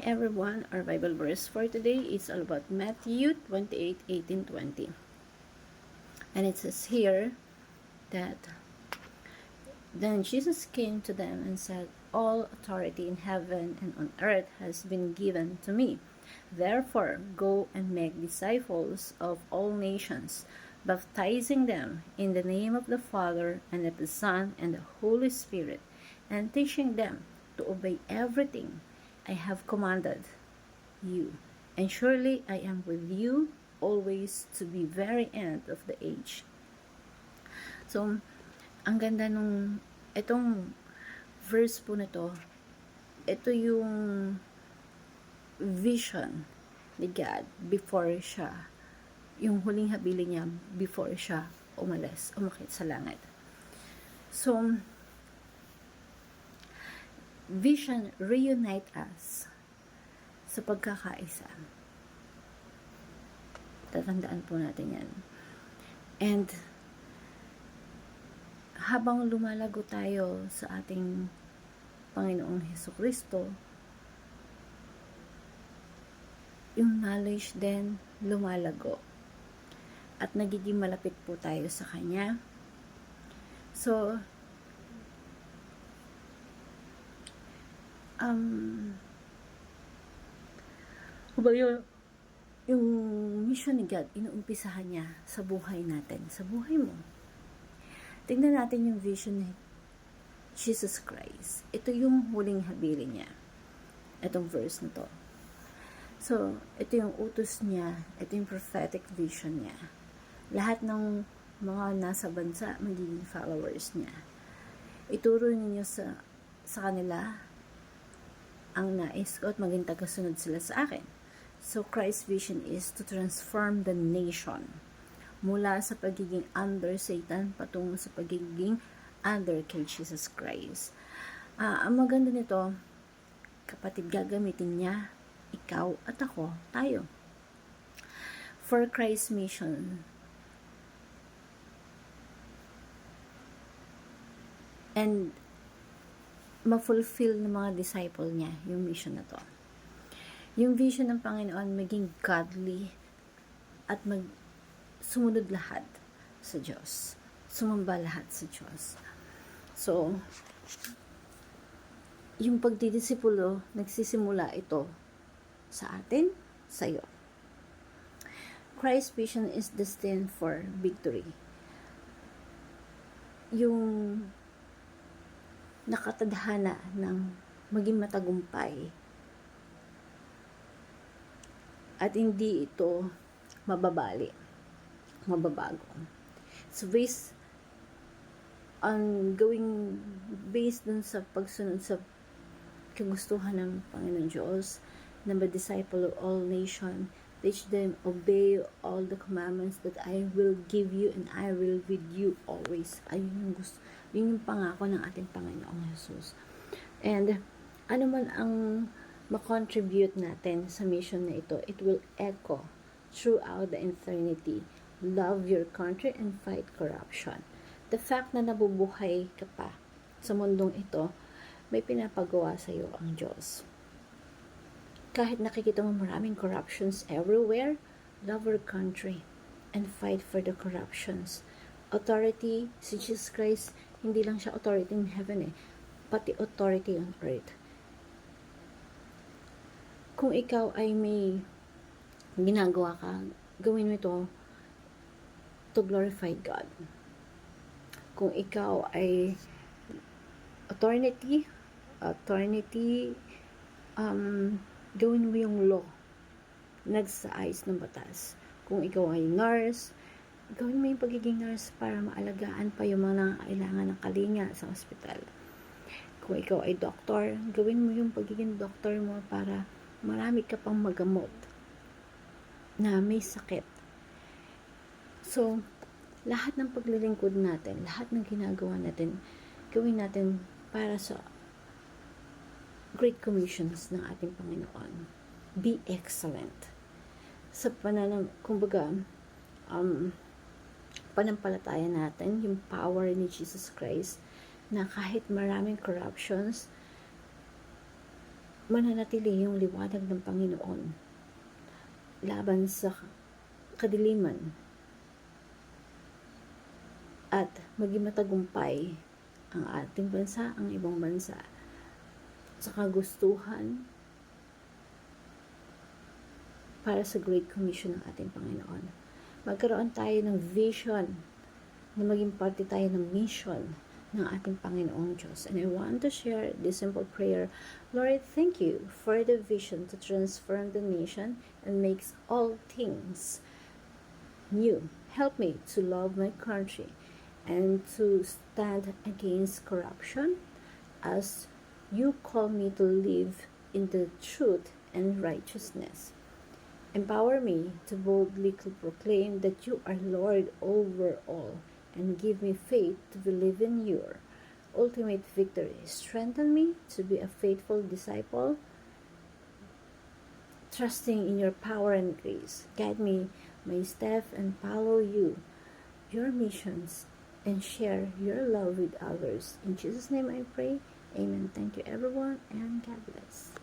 everyone, our Bible verse for today is all about Matthew 28:18-20. And it says here that then Jesus came to them and said, "All authority in heaven and on earth has been given to me. Therefore, go and make disciples of all nations, baptizing them in the name of the Father and of the Son and the Holy Spirit, and teaching them to obey everything I have commanded you. And surely I am with you always to the very end of the age." So, ang ganda nung itong verse po na to, ito yung vision ni God before siya, yung huling habilin niya before siya umakit sa langit. So, vision reunite us sa pagkakaisa. Tatandaan po natin yan. And habang lumalago tayo sa ating Panginoong Hesukristo, yung knowledge din lumalago at nagiging malapit po tayo sa Kanya. So, yung mission ni God, inuumpisahan niya sa buhay natin, sa buhay mo. Tingnan natin yung vision ni Jesus Christ. Ito yung huling habilin niya. Itong verse na to. So, ito yung utos niya. Ito yung prophetic vision niya. Lahat ng mga nasa bansa, magiging followers niya. Ituro ninyo sa kanila ang nais ko at maging tagasunod sila sa akin. So, Christ's vision is to transform the nation mula sa pagiging under Satan patungo sa pagiging under kay Jesus Christ. Ang maganda nito, kapatid, gagamitin niya ikaw at ako, tayo, for Christ's mission. And ma-fulfill ng mga disciple niya yung mission na to. Yung vision ng Panginoon maging godly at sumunod lahat sa Diyos. Sumamba lahat sa Diyos. So, yung pagdidisipulo, nagsisimula ito sa atin, sa iyo. Christ's vision is destined for victory. Yung nakatadhana ng maging matagumpay at hindi ito mababago. So based dun sa pagsunod sa kagustuhan ng Panginoon Diyos, na disciple of all nation, teach them, obey all the commandments that I will give you, and I will with you always. Ayun yung pangako ng ating Panginoong Jesus. And ano man ang ma-contribute natin sa mission na ito, it will echo throughout the eternity. Love your country and fight corruption. The fact na nabubuhay ka pa sa mundong ito, may pinapagawa sa iyo ang Diyos. Kahit nakikita mo maraming corruptions everywhere, love your country and fight for the corruptions. Authority, si Jesus Christ, hindi lang siya authority in heaven pati authority on earth. Kung ikaw ay may ginagawa ka, gawin mo ito to glorify God. Kung ikaw ay authority, gawin mo yung law, nagsaayos ng batas. Kung ikaw ay nurse, gawin mo yung pagiging nurse para maalagaan pa yung mga nangangailangan ng kalinga sa ospital. Kung ikaw ay doktor, gawin mo yung pagiging doktor mo para marami ka pang magamot na may sakit. So, lahat ng paglilingkod natin, lahat ng ginagawa natin, gawin natin para sa great commissions ng ating Panginoon. Be excellent. Sa panampalataya natin, yung power ni Jesus Christ, na kahit maraming corruptions, mananatili yung liwanag ng Panginoon laban sa kadiliman at maging matagumpay ang ating bansa, ang ibang bansa sa kagustuhan para sa Great Commission ng ating Panginoon. Magkaroon tayo ng vision na maging parte tayo ng mission ng ating Panginoong Diyos. And I want to share this simple prayer. Lord, thank you for the vision to transform the nation and makes all things new. Help me to love my country and to stand against corruption as you call me to live in the truth and righteousness. Empower me to boldly proclaim that you are Lord over all and give me faith to believe in your ultimate victory. Strengthen me to be a faithful disciple, trusting in your power and grace. Guide me, my steps, and follow your missions, and share your love with others. In Jesus' name I pray. Amen. Thank you everyone, and God bless.